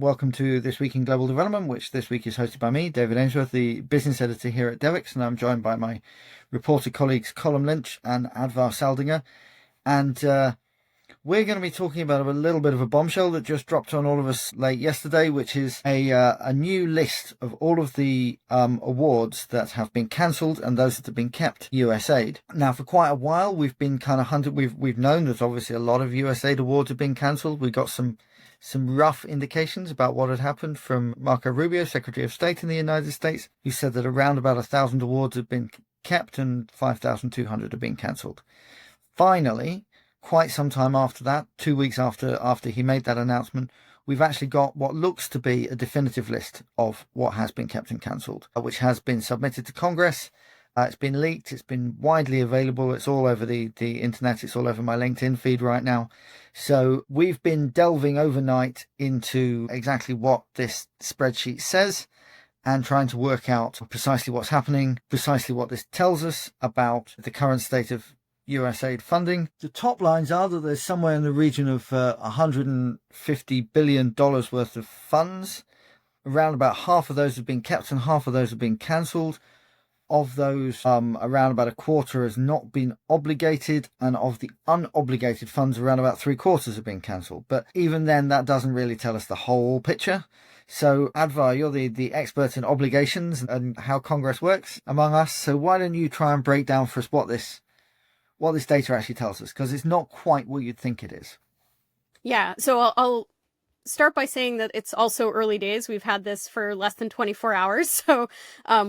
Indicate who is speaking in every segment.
Speaker 1: welcome to This Week in Global Development, which this week is hosted by me, David Ainsworth, the business editor here at Devex, and I'm joined by my reporter colleagues Colum, Lynch and Adva, Saldinger. And we're going to be talking about a little bit of a bombshell that just dropped on all of us late yesterday, which is a new list of all of the awards that have been cancelled and those that have been kept USAID. Now, for quite a while, we've been kind of hunted. We've known that obviously a lot of USAID awards have been cancelled. We got some rough indications about what had happened from Marco Rubio, Secretary of State in the United States, who said that around about 1,000 awards had been kept and 5,200 had been cancelled. Finally, quite some time after that, 2 weeks after he made that announcement, we've actually got what looks to be a definitive list of what has been kept and cancelled, which has been submitted to Congress. It's been leaked. It's been widely available. It's all over the internet. It's all over my LinkedIn feed right now. So we've been delving overnight into exactly what this spreadsheet says and trying to work out precisely what's happening, precisely what this tells us about the current state of USAID funding. The top lines are that there's somewhere in the region of $150 billion worth of funds. Around about half of those have been kept and half of those have been cancelled. Of those, around about a quarter has not been obligated, and of the unobligated funds, around about 3/4 have been cancelled. But even then, that doesn't really tell us the whole picture. So, Adva, you're the expert in obligations and how Congress works among us. So why don't you try and break down for us what this data actually tells us? Because it's not quite what you'd think it is.
Speaker 2: Yeah, so I'll start by saying that it's also early days. We've had this for less than 24 hours, so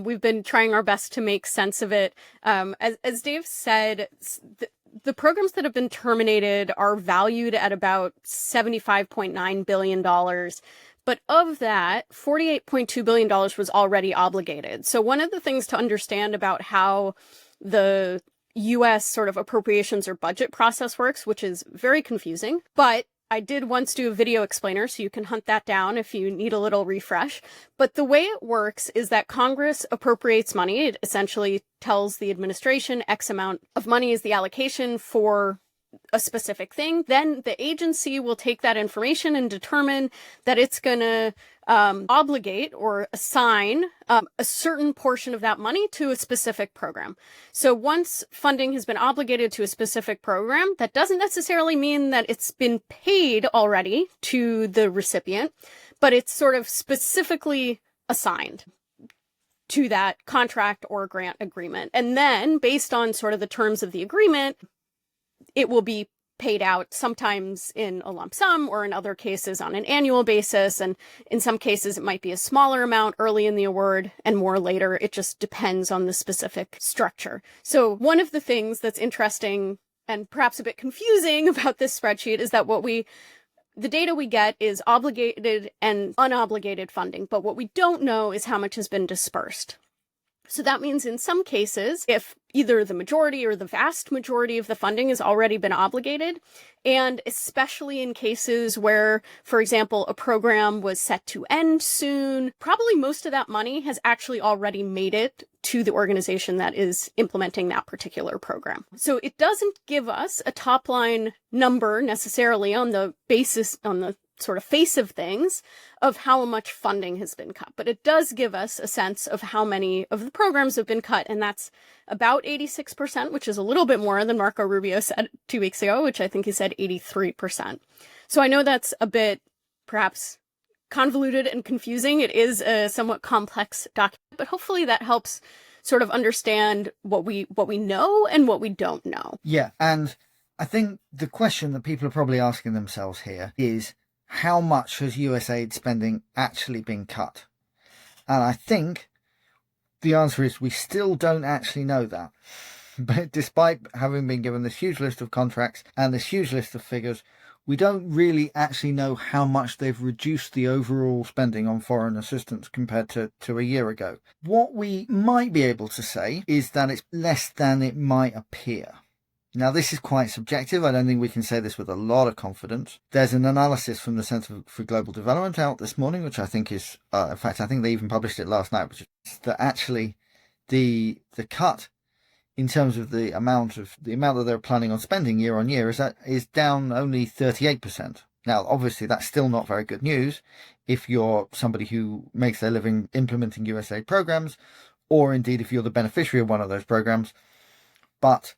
Speaker 2: we've been trying our best to make sense of it. As Dave said, the programs that have been terminated are valued at about $75.9 billion. But of that, $48.2 billion was already obligated. So one of the things to understand about how the U.S. sort of appropriations or budget process works, which is very confusing, but I did once do a video explainer, so you can hunt that down if you need a little refresh. But the way it works is that Congress appropriates money. It essentially tells the administration X amount of money is the allocation for a specific thing. Then the agency will take that information and determine that it's going to obligate or assign a certain portion of that money to a specific program. So once funding has been obligated to a specific program, that doesn't necessarily mean that it's been paid already to the recipient, but it's sort of specifically assigned to that contract or grant agreement. And then based on sort of the terms of the agreement, it will be paid out sometimes in a lump sum or in other cases on an annual basis. And in some cases, it might be a smaller amount early in the award and more later. It just depends on the specific structure. So one of the things that's interesting and perhaps a bit confusing about this spreadsheet is that the data we get is obligated and unobligated funding, but what we don't know is how much has been dispersed. So that means in some cases, if either the majority or the vast majority of the funding has already been obligated, and especially in cases where, for example, a program was set to end soon, probably most of that money has actually already made it to the organization that is implementing that particular program. So it doesn't give us a top line number necessarily on the sort of face of things of how much funding has been cut, but it does give us a sense of how many of the programs have been cut, and that's about 86%, which is a little bit more than Marco Rubio said 2 weeks ago, which I think he said 83%. So I know that's a bit perhaps convoluted and confusing. It is a somewhat complex document, but hopefully that helps sort of understand what we know and what we don't know.
Speaker 1: Yeah, and I think the question that people are probably asking themselves here is, how much has USAID spending actually been cut? And I think the answer is we still don't actually know that. But despite having been given this huge list of contracts and this huge list of figures, we don't really actually know how much they've reduced the overall spending on foreign assistance compared to a year ago. What we might be able to say is that it's less than it might appear. Now, this is quite subjective. I don't think we can say this with a lot of confidence. There's an analysis from the Center for Global Development out this morning, which I think is, in fact, I think they even published it last night, which is that actually the cut in terms of the amount that they're planning on spending year on year is down only 38%. Now, obviously, that's still not very good news. if you're somebody who makes their living implementing USAID programs, or indeed if you're the beneficiary of one of those programs. But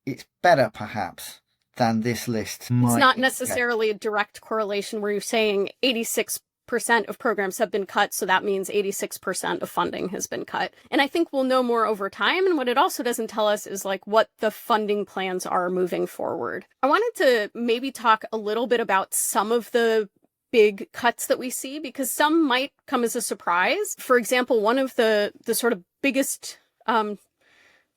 Speaker 1: it's better, perhaps, than this list.
Speaker 2: It's not necessarily a direct correlation where you're saying 86% of programs have been cut, so that means 86% of funding has been cut. And I think we'll know more over time. And what it also doesn't tell us is like what the funding plans are moving forward. I wanted to maybe talk a little bit about some of the big cuts that we see, because some might come as a surprise. For example, one of the sort of biggest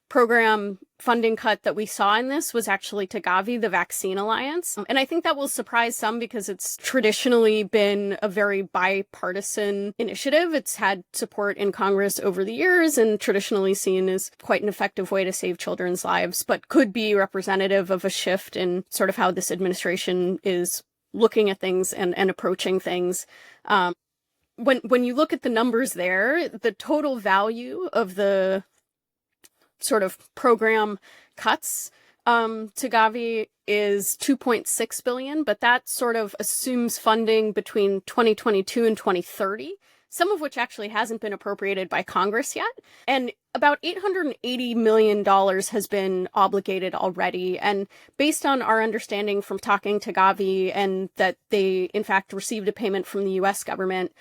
Speaker 2: program funding cut that we saw in this was actually to Gavi, the Vaccine Alliance. And I think that will surprise some because it's traditionally been a very bipartisan initiative. It's had support in Congress over the years and traditionally seen as quite an effective way to save children's lives, but could be representative of a shift in sort of how this administration is looking at things and approaching things. When you look at the numbers there, the total value of the sort of program cuts to Gavi is $2.6 billion, but that sort of assumes funding between 2022 and 2030, some of which actually hasn't been appropriated by Congress yet. And about $880 million has been obligated already. And based on our understanding from talking to Gavi, and that they, in fact, received a payment from the U.S. government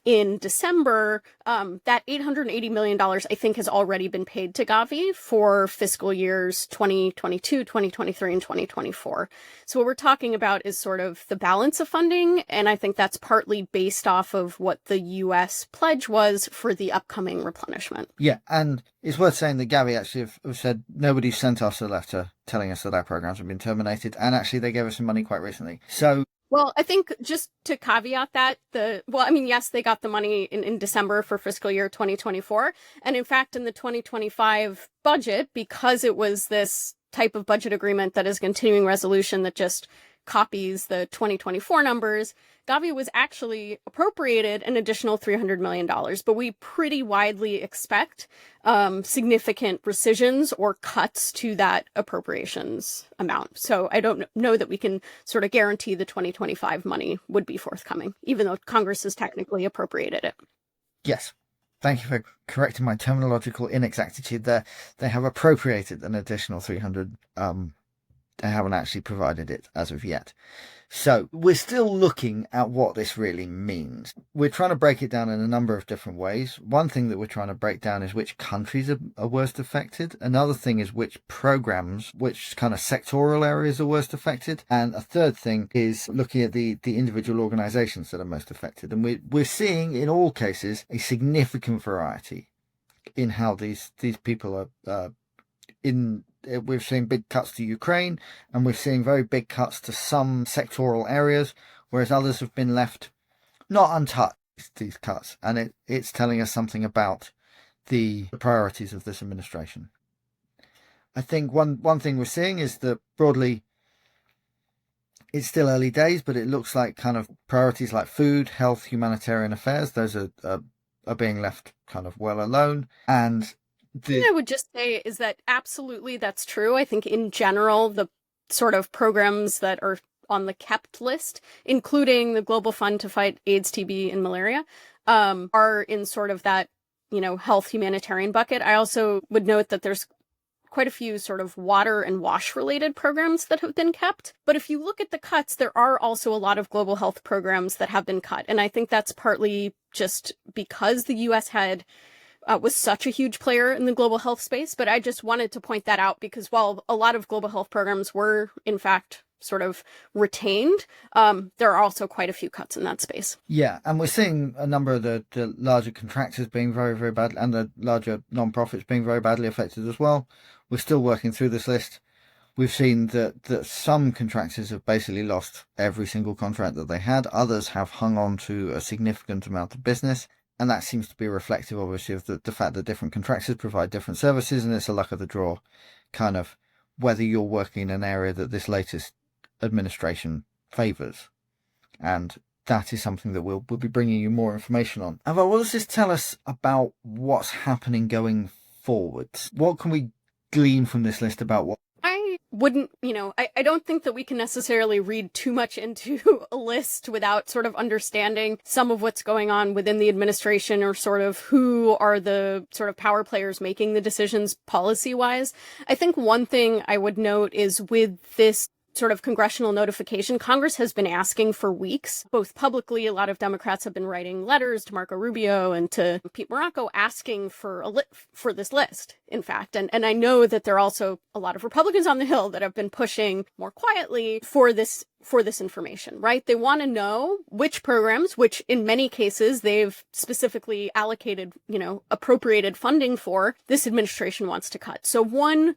Speaker 2: in December, that $880 million, I think, has already been paid to Gavi for fiscal years 2022, 2023, and 2024. So what we're talking about is sort of the balance of funding, and I think that's partly based off of what the U.S. pledge was for the upcoming replenishment.
Speaker 1: Yeah, and it's worth saying that Gavi actually have said nobody sent us a letter telling us that our programs have been terminated, and actually they gave us some money quite recently. So
Speaker 2: well, I think just to caveat that, yes, they got the money in December for fiscal year 2024. And in fact, in the 2025 budget, because it was this type of budget agreement that is a continuing resolution that just copies the 2024 numbers, Gavi was actually appropriated an additional $300 million. But we pretty widely expect significant rescissions or cuts to that appropriations amount. So I don't know that we can sort of guarantee the 2025 money would be forthcoming, even though Congress has technically appropriated it.
Speaker 1: Yes. Thank you for correcting my terminological inexactitude there. They have appropriated an additional 300. They haven't actually provided it as of yet. So we're still looking at what this really means. We're trying to break it down in a number of different ways. One thing that we're trying to break down is which countries are worst affected. Another thing is which programs, which kind of sectoral areas are worst affected. And a third thing is looking at the individual organizations that are most affected. And we're seeing in all cases a significant variety in how these people are we're seeing big cuts to Ukraine, and we're seeing very big cuts to some sectoral areas, whereas others have been left not untouched, these cuts. And it's telling us something about the priorities of this administration. I think one thing we're seeing is that broadly, it's still early days, but it looks like kind of priorities like food, health, humanitarian affairs, those are being left kind of well alone. And
Speaker 2: the thing I would just say is that absolutely that's true. I think in general, the sort of programs that are on the kept list, including the Global Fund to fight AIDS, TB, and malaria, are in sort of that, health humanitarian bucket. I also would note that there's quite a few sort of water and wash related programs that have been kept. But if you look at the cuts, there are also a lot of global health programs that have been cut. And I think that's partly just because the U.S. was such a huge player in the global health space. But I just wanted to point that out because while a lot of global health programs were, in fact, sort of retained, there are also quite a few cuts in that space.
Speaker 1: Yeah, and we're seeing a number of the larger contractors being very, very bad, and the larger non-profits being very badly affected as well. We're still working through this list. We've seen that some contractors have basically lost every single contract that they had. Others have hung on to a significant amount of business. And that seems to be reflective, obviously, of the fact that different contractors provide different services, and it's a luck of the draw, kind of, whether you're working in an area that this latest administration favours. And that is something that we'll be bringing you more information on. Adva, what does this tell us about what's happening going forwards? What can we glean from this list about what?
Speaker 2: wouldn't, I don't think that we can necessarily read too much into a list without sort of understanding some of what's going on within the administration, or sort of who are the sort of power players making the decisions policy-wise. I think one thing I would note is with this sort of congressional notification, Congress has been asking for weeks, both publicly. A lot of Democrats have been writing letters to Marco Rubio and to Pete Morocco asking for for this list, in fact. And I know that there are also a lot of Republicans on the Hill that have been pushing more quietly for this information, right? They want to know which programs, which in many cases they've specifically allocated, appropriated funding for, this administration wants to cut. So one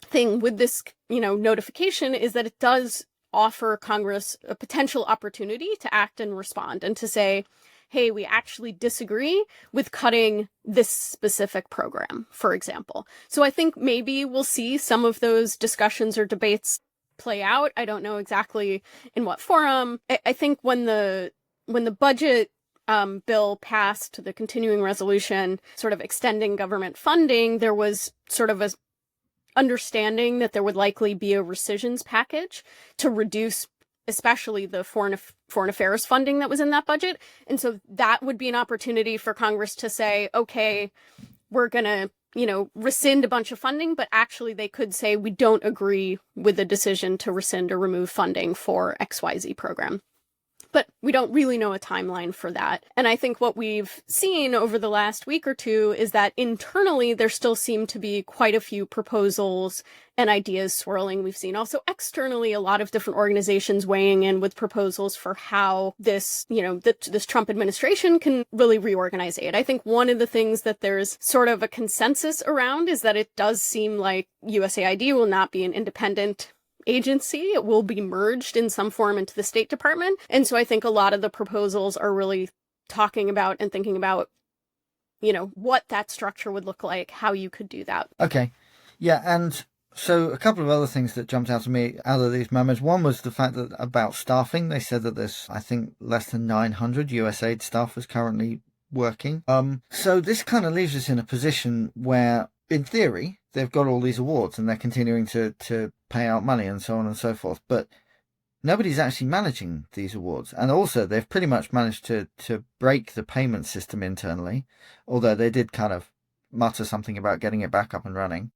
Speaker 2: thing with this, notification is that it does offer Congress a potential opportunity to act and respond and to say, hey, we actually disagree with cutting this specific program, for example. So I think maybe we'll see some of those discussions or debates play out. I don't know exactly in what forum. I think when the budget bill passed, the continuing resolution sort of extending government funding, there was sort of a understanding that there would likely be a rescissions package to reduce especially the foreign affairs funding that was in that budget. And so that would be an opportunity for Congress to say, okay, we're going to, rescind a bunch of funding, but actually they could say we don't agree with the decision to rescind or remove funding for XYZ program. But we don't really know a timeline for that. And I think what we've seen over the last week or two is that internally there still seem to be quite a few proposals and ideas swirling. We've seen also externally a lot of different organizations weighing in with proposals for how this, this Trump administration can really reorganize aid. I think one of the things that there's sort of a consensus around is that it does seem like USAID will not be an independent agency. It will be merged in some form into the State Department. And so I think a lot of the proposals are really talking about and thinking about, what that structure would look like, how you could do that.
Speaker 1: Okay. Yeah. And so a couple of other things that jumped out to me out of these memos. One was the fact that about staffing, they said that there's, I think, less than 900 USAID staffers currently working. So this kind of leaves us in a position where, in theory, they've got all these awards and they're continuing to pay out money and so on and so forth. But nobody's actually managing these awards. And also, they've pretty much managed to break the payment system internally, although they did kind of mutter something about getting it back up and running.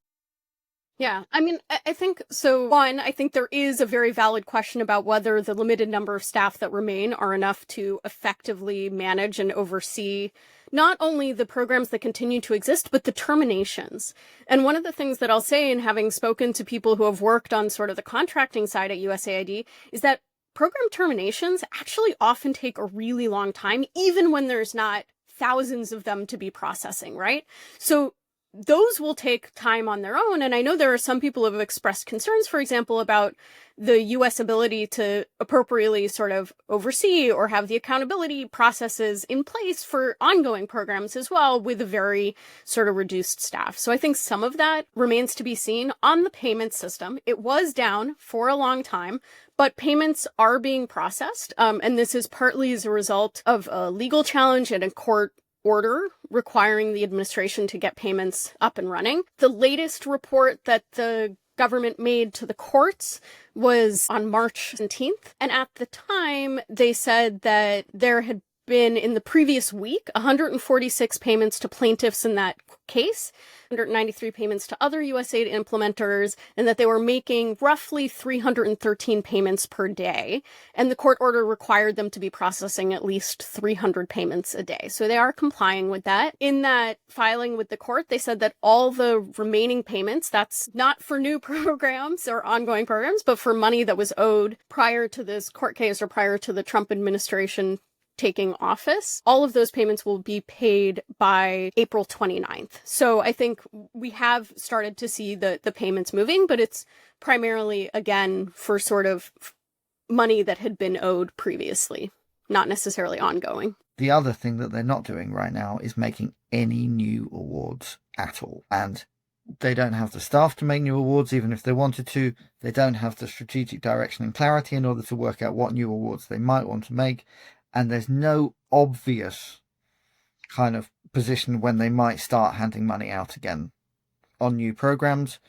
Speaker 2: Yeah, I mean, I think so. One, I think there is a very valid question about whether the limited number of staff that remain are enough to effectively manage and oversee not only the programs that continue to exist, but the terminations. And one of the things that I'll say, in having spoken to people who have worked on sort of the contracting side at USAID, is that program terminations actually often take a really long time, even when there's not thousands of them to be processing, right? So those will take time on their own. And I know there are some people who have expressed concerns, for example, about the U.S. ability to appropriately sort of oversee or have the accountability processes in place for ongoing programs as well, with a very sort of reduced staff. So I think some of that remains to be seen on the payment system. It was down for a long time, but payments are being processed. And this is partly as a result of a legal challenge and a court order requiring the administration to get payments up and running. The latest report that the government made to the courts was on March 17th. And at the time, they said that there had been, in the previous week, 146 payments to plaintiffs in that case, 193 payments to other USAID implementers, and that they were making roughly 313 payments per day. And the court order required them to be processing at least 300 payments a day. So they are complying with that. In that filing with the court, they said that all the remaining payments, that's not for new programs or ongoing programs, but for money that was owed prior to this court case or prior to the Trump administration taking office, all of those payments will be paid by April 29th. So I think we have started to see the payments moving, but it's primarily, again, for sort of money that had been owed previously, not necessarily ongoing.
Speaker 1: The other thing that they're not doing right now is making any new awards at all. And they don't have the staff to make new awards, even if they wanted to. They don't have the strategic direction and clarity in order to work out what new awards they might want to make. And there's no obvious kind of position when they might start handing money out again on new programs.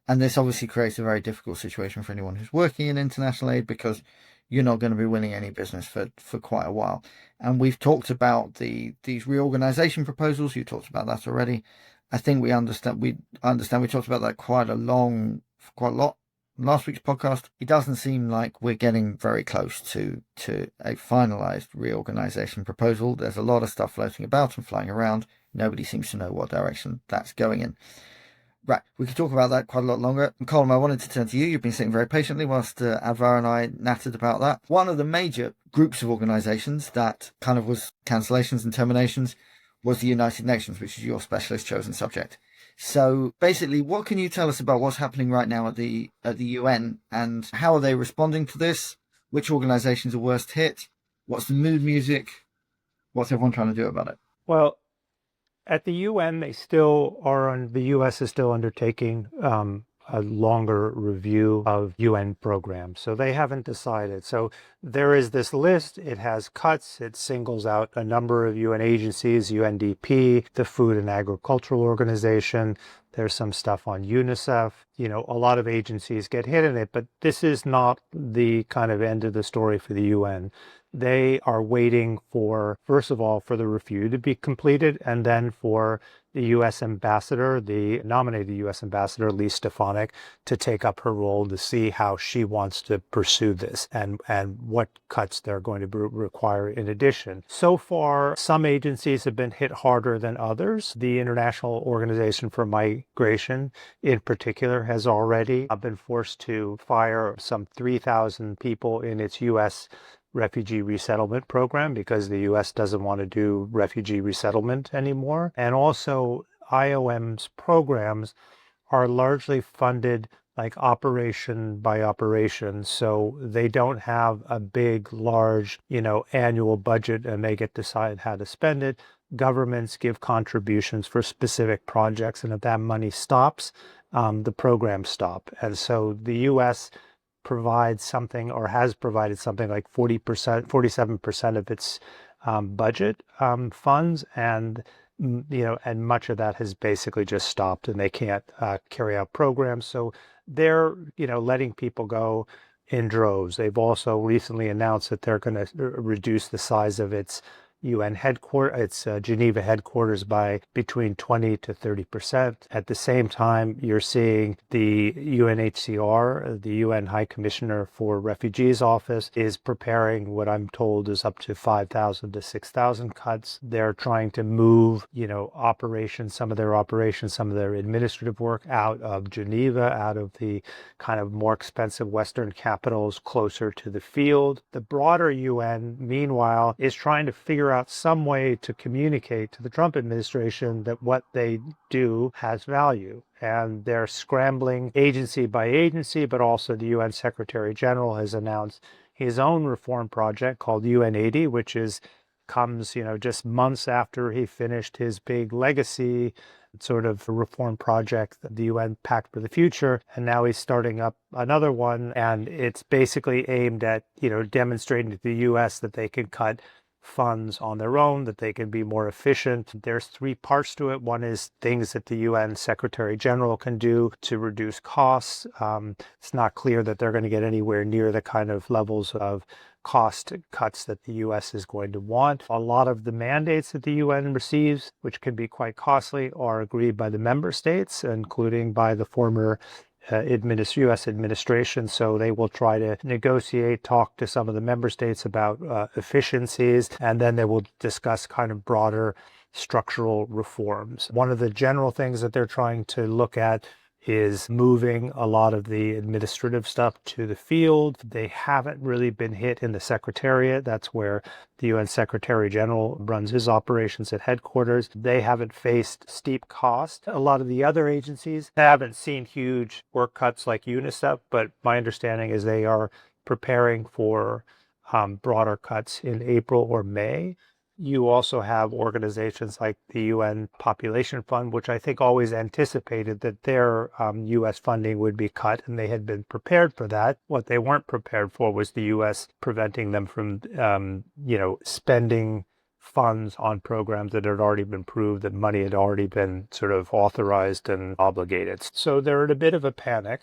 Speaker 1: And this obviously creates a very difficult situation for anyone who's working in international aid, because you're not going to be winning any business for quite a while. And we've talked about these reorganization proposals. You talked about that already. I think we understand. We talked about that quite a lot last week's podcast. It doesn't seem like we're getting very close to a finalized reorganization proposal. There's a lot of stuff floating about and flying around. Nobody seems to know what direction that's going in. Right, we could talk about that quite a lot longer. And Colum, I wanted to turn to you. You've been sitting very patiently whilst Adva and I nattered about that. One of the major groups of organisations that kind of was cancellations and terminations was the United Nations, which is your specialist chosen subject. So basically, what can you tell us about what's happening right now at the UN, and how are they responding to this? Which organisations are worst hit? What's the mood music? What's everyone trying to do about it?
Speaker 3: Well, at the UN, the U.S. is still undertaking a longer review of UN programs. So they haven't decided. So there is this list. It has cuts. It singles out a number of UN agencies, UNDP, the Food and Agricultural Organization. There's some stuff on UNICEF. A lot of agencies get hit in it, but this is not the kind of end of the story for the UN. They are waiting for, first of all, for the review to be completed, and then for the U.S. ambassador, the nominated U.S. ambassador, Lee Stefanik, to take up her role to see how she wants to pursue this and what cuts they're going to require in addition. So far, some agencies have been hit harder than others. The International Organization for Migration, in particular, has already been forced to fire some 3,000 people in its U.S. refugee resettlement program because the U.S. doesn't want to do refugee resettlement anymore. And also, IOM's programs are largely funded like operation by operation. So they don't have a big, large, annual budget, and they get to decide how to spend it. Governments give contributions for specific projects, and if that money stops, the programs stop. And so the U.S. provides something, or has provided something like 47% of its budget funds, and and much of that has basically just stopped, and they can't carry out programs. So they're letting people go in droves. They've also recently announced that they're going to reduce the size of its UN headquarters, its Geneva headquarters, by between 20 to 30%. At the same time, you're seeing the UNHCR, the UN High Commissioner for Refugees Office, is preparing what I'm told is up to 5,000 to 6,000 cuts. They're trying to move, some of their administrative work out of Geneva, out of the kind of more expensive Western capitals closer to the field. The broader UN, meanwhile, is trying to figure out some way to communicate to the Trump administration that what they do has value. And they're scrambling agency by agency, but also the UN Secretary General has announced his own reform project called UN80, which comes, just months after he finished his big legacy sort of reform project, the UN Pact for the Future, and now he's starting up another one, and it's basically aimed at, demonstrating to the US that they can cut funds on their own, that they can be more efficient. There's three parts to it. One is things that the UN Secretary General can do to reduce costs. It's not clear that they're going to get anywhere near the kind of levels of cost cuts that the U.S. is going to want. A lot of the mandates that the UN receives, which can be quite costly, are agreed by the member states, including by the former U.S. administration. So they will try to negotiate, talk to some of the member states about efficiencies, and then they will discuss kind of broader structural reforms. One of the general things that they're trying to look at is moving a lot of the administrative stuff to the field. They haven't really been hit in the Secretariat. That's where the UN Secretary General runs his operations at headquarters. They haven't faced steep cost. A lot of the other agencies haven't seen huge work cuts like UNICEF, but my understanding is they are preparing for broader cuts in April or May. You also have organizations like the UN Population Fund, which I think always anticipated that their U.S. funding would be cut, and they had been prepared for that. What they weren't prepared for was the U.S. preventing them from, spending funds on programs that had already been proved, that money had already been sort of authorized and obligated. So they're in a bit of a panic.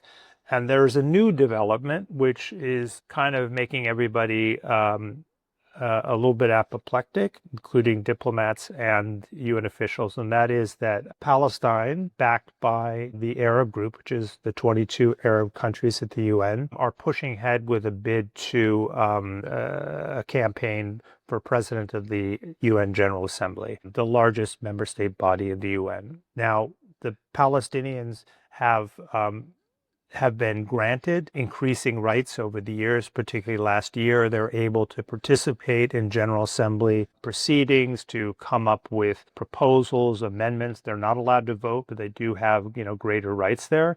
Speaker 3: And there's a new development, which is kind of making everybody a little bit apoplectic, including diplomats and UN officials, and that is that Palestine, backed by the Arab group, which is the 22 Arab countries at the UN, are pushing ahead with a bid to a campaign for president of the UN General Assembly, the largest member state body of the UN. Now, the Palestinians have been granted increasing rights over the years, particularly last year. They're able to participate in General Assembly proceedings, to come up with proposals, amendments. They're not allowed to vote, but they do have, greater rights there.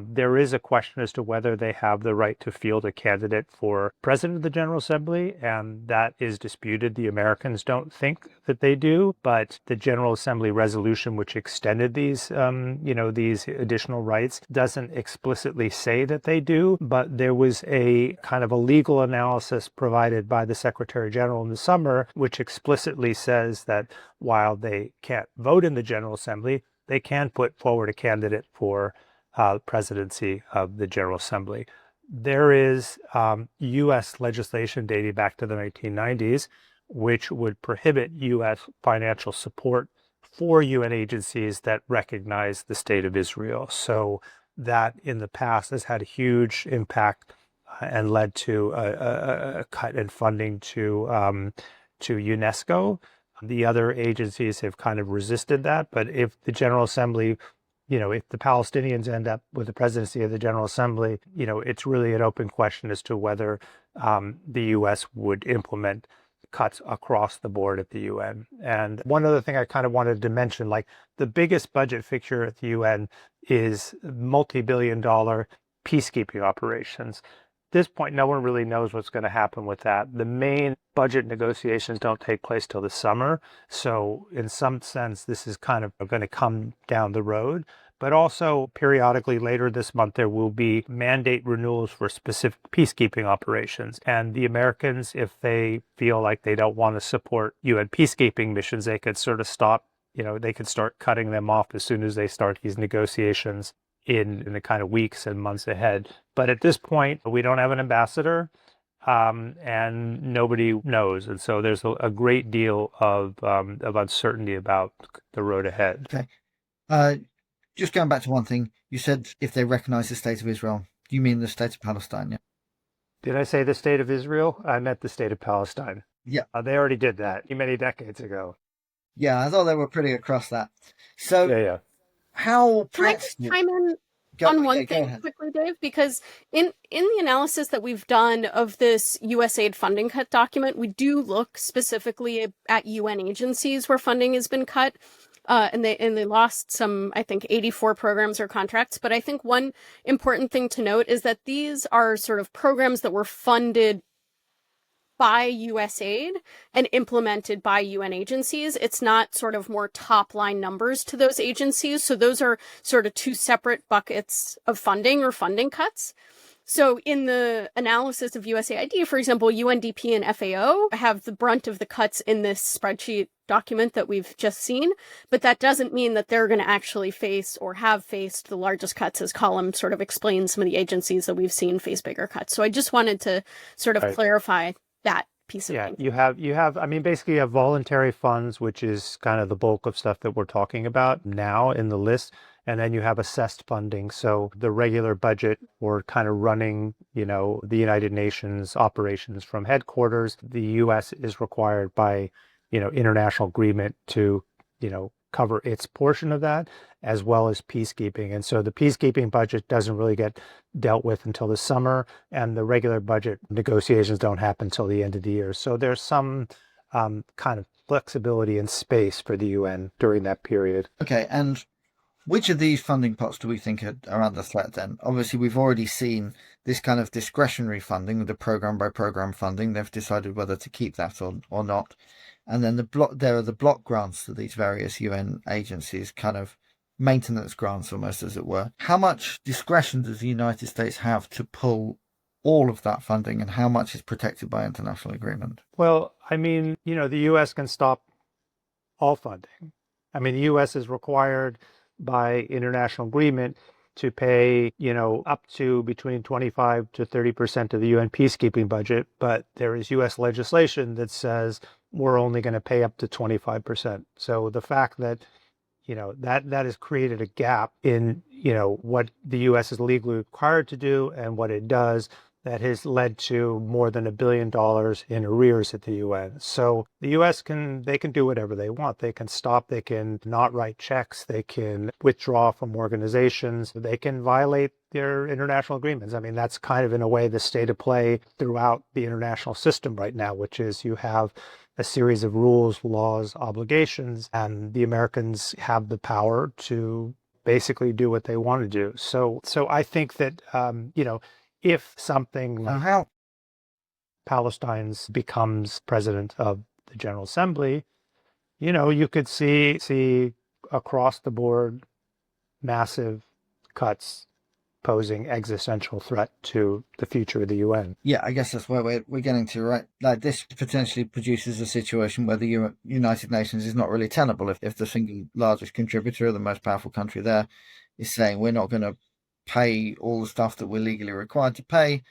Speaker 3: There is a question as to whether they have the right to field a candidate for president of the General Assembly, and that is disputed. The Americans don't think that they do, but the General Assembly resolution, which extended these additional rights, doesn't explicitly say that they do. But there was a kind of a legal analysis provided by the Secretary General in the summer, which explicitly says that while they can't vote in the General Assembly, they can put forward a candidate for presidency of the General Assembly. There is U.S. legislation dating back to the 1990s, which would prohibit U.S. financial support for UN agencies that recognize the State of Israel. So that in the past has had a huge impact and led to a cut in funding to UNESCO. The other agencies have kind of resisted that, but if the General Assembly, if the Palestinians end up with the presidency of the General Assembly, it's really an open question as to whether the U.S. would implement cuts across the board at the UN. And one other thing I kind of wanted to mention, like the biggest budget fixture at the UN is multi-billion-dollar peacekeeping operations. At this point, no one really knows what's going to happen with that. The main budget negotiations don't take place till the summer. So in some sense, this is kind of going to come down the road. But also periodically later this month, there will be mandate renewals for specific peacekeeping operations. And the Americans, if they feel like they don't want to support UN peacekeeping missions, they could sort of stop, they could start cutting them off as soon as they start these negotiations in the kind of weeks and months ahead. But at this point, we don't have an ambassador, and nobody knows. And so there's a great deal of uncertainty about the road ahead.
Speaker 1: Okay. Just going back to one thing, you said if they recognize the State of Israel, do you mean the State of Palestine? Yeah.
Speaker 3: Did I say the State of Israel? I meant the State of Palestine.
Speaker 1: Yeah.
Speaker 3: They already did that many decades ago.
Speaker 1: Yeah, I thought they were pretty across that. So
Speaker 3: yeah.
Speaker 1: How
Speaker 2: Can I just chime in on one thing quickly, Dave? Because in the analysis that we've done of this USAID funding cut document, we do look specifically at UN agencies where funding has been cut. And they lost some, I think, 84 programs or contracts. But I think one important thing to note is that these are sort of programs that were funded by USAID and implemented by UN agencies. It's not sort of more top line numbers to those agencies. So those are sort of two separate buckets of funding or funding cuts. So in the analysis of USAID, for example, UNDP and FAO have the brunt of the cuts in this spreadsheet document that we've just seen, but that doesn't mean that they're going to actually face or have faced the largest cuts, as Colum sort of explains some of the agencies that we've seen face bigger cuts. So I just wanted to sort of clarify that piece of things.
Speaker 3: You have, I mean, basically you have voluntary funds, which is kind of the bulk of stuff that we're talking about now in the list. And then you have assessed funding. So the regular budget or kind of running, the United Nations operations from headquarters, the U.S. is required by, international agreement to, cover its portion of that, as well as peacekeeping. And so the peacekeeping budget doesn't really get dealt with until the summer, and the regular budget negotiations don't happen until the end of the year. So there's some kind of flexibility and space for the UN during that period.
Speaker 1: Okay, and which of these funding pots do we think are under threat then? Obviously, we've already seen this kind of discretionary funding, the program by program funding. They've decided whether to keep that or not. And then there are the block grants to these various UN agencies, kind of maintenance grants almost, as it were. How much discretion does the United States have to pull all of that funding and how much is protected by international agreement?
Speaker 3: Well, I mean, the U.S. can stop all funding. I mean, the U.S. is required by international agreement to pay, up to between 25 to 30% of the UN peacekeeping budget, but there is U.S. legislation that says we're only going to pay up to 25%. So the fact that that has created a gap in, what the U.S. is legally required to do and what it does, that has led to more than $1 billion in arrears at the UN. So the U.S. they can do whatever they want. They can stop, they can not write checks, they can withdraw from organizations, they can violate their international agreements. I mean, that's kind of in a way the state of play throughout the international system right now, which is you have a series of rules, laws, obligations, and the Americans have the power to basically do what they want to do. So I think that, if something like
Speaker 1: How
Speaker 3: Palestine becomes president of the General Assembly, you could see across the board massive cuts posing existential threat to the future of the UN.
Speaker 1: Yeah, I guess that's where we're getting to, right? Like, this potentially produces a situation where the United Nations is not really tenable if the single largest contributor, the most powerful country there, is saying we're not going to pay all the stuff that we're legally required to pay.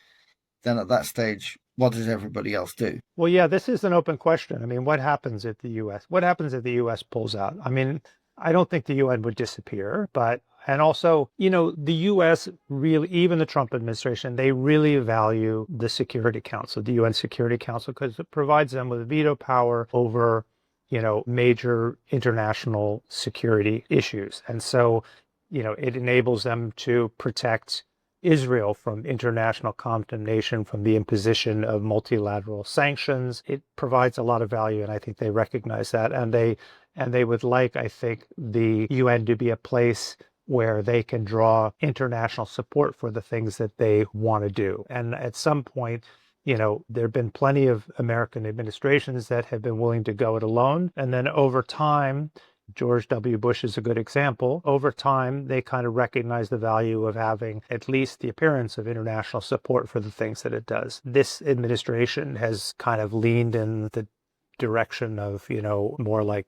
Speaker 1: Then at that stage, what does everybody else do?
Speaker 3: Well, yeah, this is an open question. I mean, what happens if the U.S. pulls out? I mean, I don't think the UN would disappear, and also, the U.S. really, even the Trump administration, they really value the Security Council, the UN Security Council, because it provides them with veto power over, major international security issues. And so, it enables them to protect Israel from international condemnation, from the imposition of multilateral sanctions. It provides a lot of value, and I think they recognize that. And they would like, I think, the UN to be a place where they can draw international support for the things that they want to do. And at some point, there have been plenty of American administrations that have been willing to go it alone. And then over time, George W. Bush is a good example. Over time, they kind of recognize the value of having at least the appearance of international support for the things that it does. This administration has kind of leaned in the direction of, more like,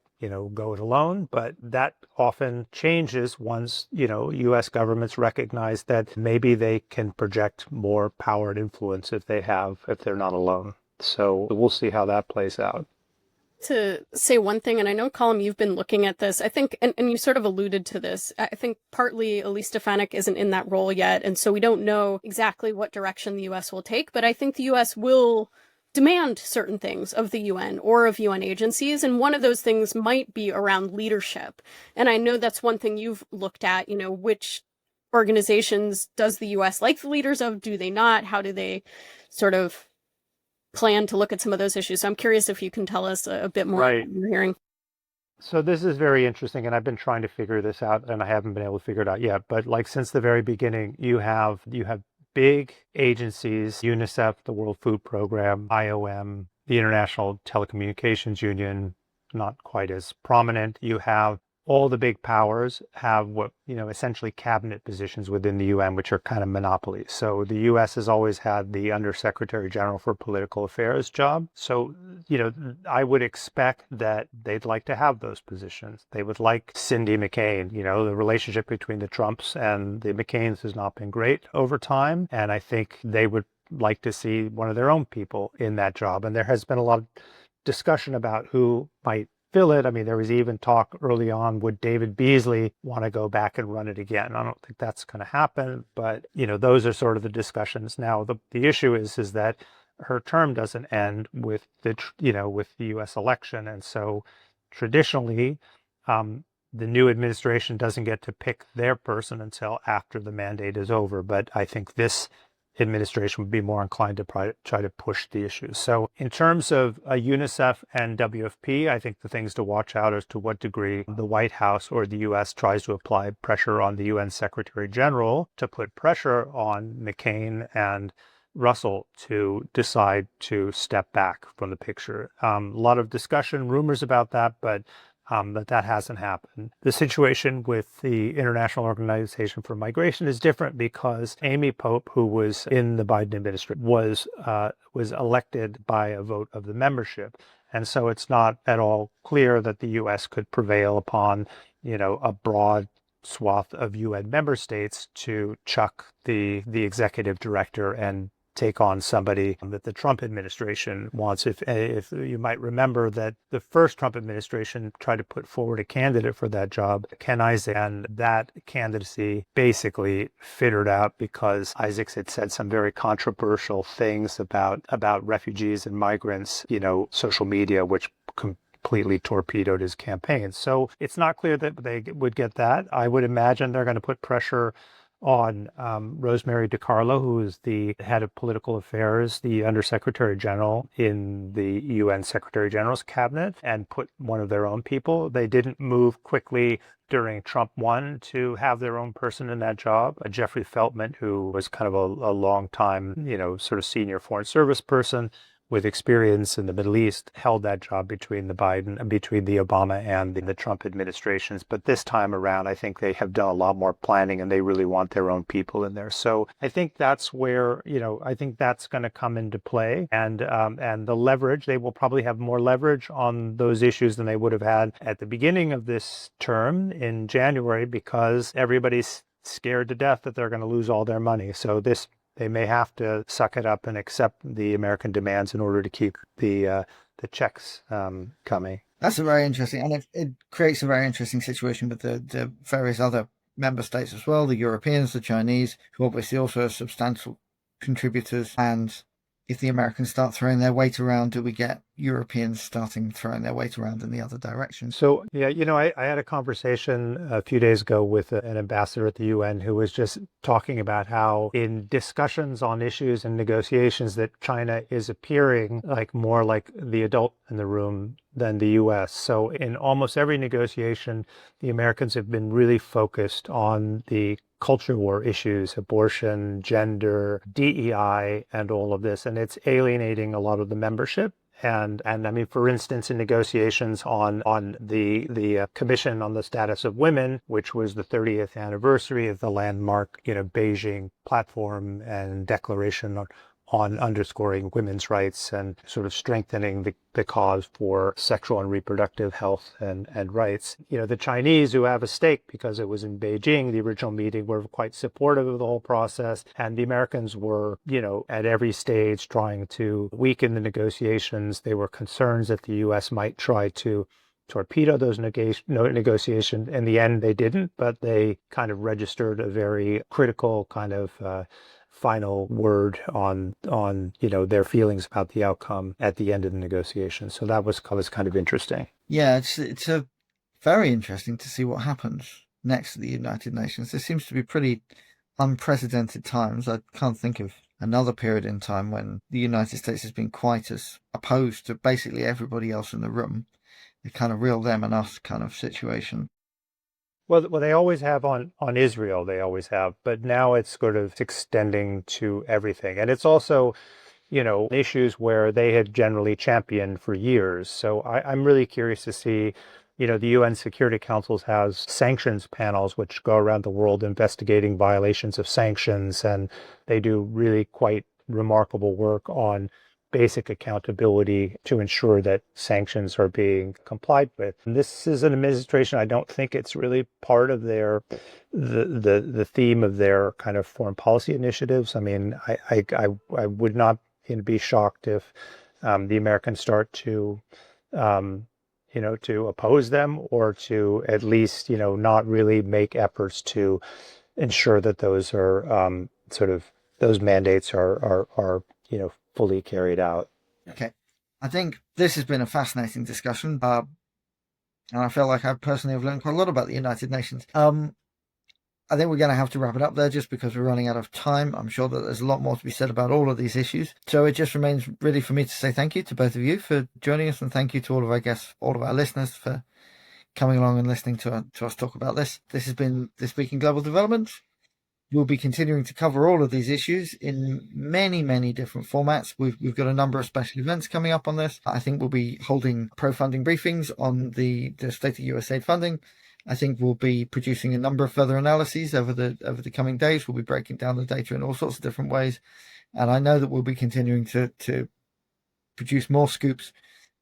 Speaker 3: go it alone. But that often changes once, U.S. governments recognize that maybe they can project more power and influence if they're not alone. So we'll see how that plays out.
Speaker 2: To say one thing, and I know, Colum, you've been looking at this, I think, and you sort of alluded to this, I think partly Elise Stefanik isn't in that role yet, and so we don't know exactly what direction the U.S. will take, but I think the U.S. will demand certain things of the UN or of UN agencies, and one of those things might be around leadership. And I know that's one thing you've looked at, which organizations does the U.S. like the leaders of, do they not? How do they sort of plan to look at some of those issues? So I'm curious if you can tell us a bit more
Speaker 3: Right.
Speaker 2: about what you're hearing.
Speaker 3: So this is very interesting, and I've been trying to figure this out, and I haven't been able to figure it out yet. But like since the very beginning, you have big agencies, UNICEF, the World Food Program, IOM, the International Telecommunications Union, not quite as prominent. You have all the big powers have what, essentially cabinet positions within the UN, which are kind of monopolies. So the US has always had the Undersecretary General for Political Affairs job. So, I would expect that they'd like to have those positions. They would like Cindy McCain. The relationship between the Trumps and the McCains has not been great over time. And I think they would like to see one of their own people in that job. And there has been a lot of discussion about who might fill it. I mean, there was even talk early on, would David Beasley want to go back and run it again? I don't think that's going to happen, but those are sort of the discussions. Now, the issue is that her term doesn't end with the U.S. election, and so traditionally, the new administration doesn't get to pick their person until after the mandate is over. But I think this administration would be more inclined to try to push the issues. So in terms of UNICEF and WFP, I think the things to watch out as to what degree the White House or the U.S. tries to apply pressure on the UN Secretary General to put pressure on McCain and Russell to decide to step back from the picture. A lot of discussion, rumors about that, but that hasn't happened. The situation with the International Organization for Migration is different because Amy Pope, who was in the Biden administration, was elected by a vote of the membership. And so it's not at all clear that the U.S. could prevail upon, a broad swath of UN member states to chuck the executive director and take on somebody that the Trump administration wants. If you might remember that the first Trump administration tried to put forward a candidate for that job, Ken Isaacs, and that candidacy basically fittered out because Isaacs had said some very controversial things about refugees and migrants, social media, which completely torpedoed his campaign. So it's not clear that they would get that. I would imagine they're going to put pressure on Rosemary DiCarlo, who is the head of political affairs, the Undersecretary General in the UN Secretary General's cabinet, and put one of their own people. They didn't move quickly during Trump 1 to have their own person in that job. Jeffrey Feltman, who was kind of a long time, sort of senior foreign service person with experience in the Middle East, held that job between the Obama and the Trump administrations. But this time around, I think they have done a lot more planning and they really want their own people in there. So I think that's where, I think that's going to come into play. And the leverage, they will probably have more leverage on those issues than they would have had at the beginning of this term in January, because everybody's scared to death that they're going to lose all their money. So they may have to suck it up and accept the American demands in order to keep the checks coming.
Speaker 1: That's a very interesting, and it creates a very interesting situation with the various other member states as well, the Europeans, the Chinese, who obviously also are substantial contributors. And if the Americans start throwing their weight around, do we get Europeans starting throwing their weight around in the other direction?
Speaker 3: So, yeah, I had a conversation a few days ago with an ambassador at the UN who was just talking about how in discussions on issues and negotiations that China is appearing more like the adult in the room than the US. So in almost every negotiation, the Americans have been really focused on the culture war issues, abortion, gender, DEI, and all of this. And it's alienating a lot of the membership. And I mean, for instance, in negotiations on the Commission on the Status of Women, which was the 30th anniversary of the landmark, Beijing platform and declaration on underscoring women's rights and sort of strengthening the cause for sexual and reproductive health and rights. The Chinese, who have a stake because it was in Beijing, the original meeting, were quite supportive of the whole process. And the Americans were, at every stage trying to weaken the negotiations. They were concerned that the U.S. might try to torpedo those negotiations. In the end, they didn't, but they kind of registered a very critical kind of final word on their feelings about the outcome at the end of the negotiation. So that was kind of interesting.
Speaker 1: Yeah, it's a very interesting to see what happens next to the United Nations. There seems to be pretty unprecedented times. I can't think of another period in time when the United States has been quite as opposed to basically everybody else in the room. The kind of real them and us kind of situation.
Speaker 3: Well, they always have on Israel, they always have, but now it's sort of extending to everything. And it's also, issues where they had generally championed for years. So I'm really curious to see, the UN Security Council has sanctions panels which go around the world investigating violations of sanctions, and they do really quite remarkable work on basic accountability to ensure that sanctions are being complied with. And this is an administration, I don't think it's really part of the theme of their kind of foreign policy initiatives. I mean, I would not be shocked if the Americans start to to oppose them, or to at least not really make efforts to ensure that those are those mandates are fully carried out.
Speaker 1: Okay. I think this has been a fascinating discussion. And I feel like I personally have learned quite a lot about the United Nations. I think we're going to have to wrap it up there just because we're running out of time. I'm sure that there's a lot more to be said about all of these issues. So it just remains really for me to say thank you to both of you for joining us, and thank you to all of our guests, all of our listeners for coming along and listening to us talk about this. This has been This Week in Global Development. we'll be continuing to cover all of these issues in many, many different formats. We've got a number of special events coming up on this. I think we'll be holding pro-funding briefings on the state of USAID funding. I think we'll be producing a number of further analyses over the coming days. We'll be breaking down the data in all sorts of different ways. And I know that we'll be continuing to produce more scoops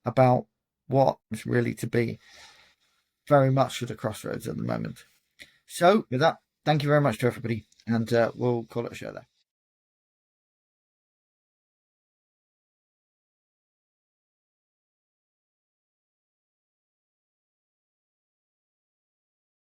Speaker 1: about what is really to be very much at a crossroads at the moment. So with that, thank you very much to everybody, and we'll call it a show there.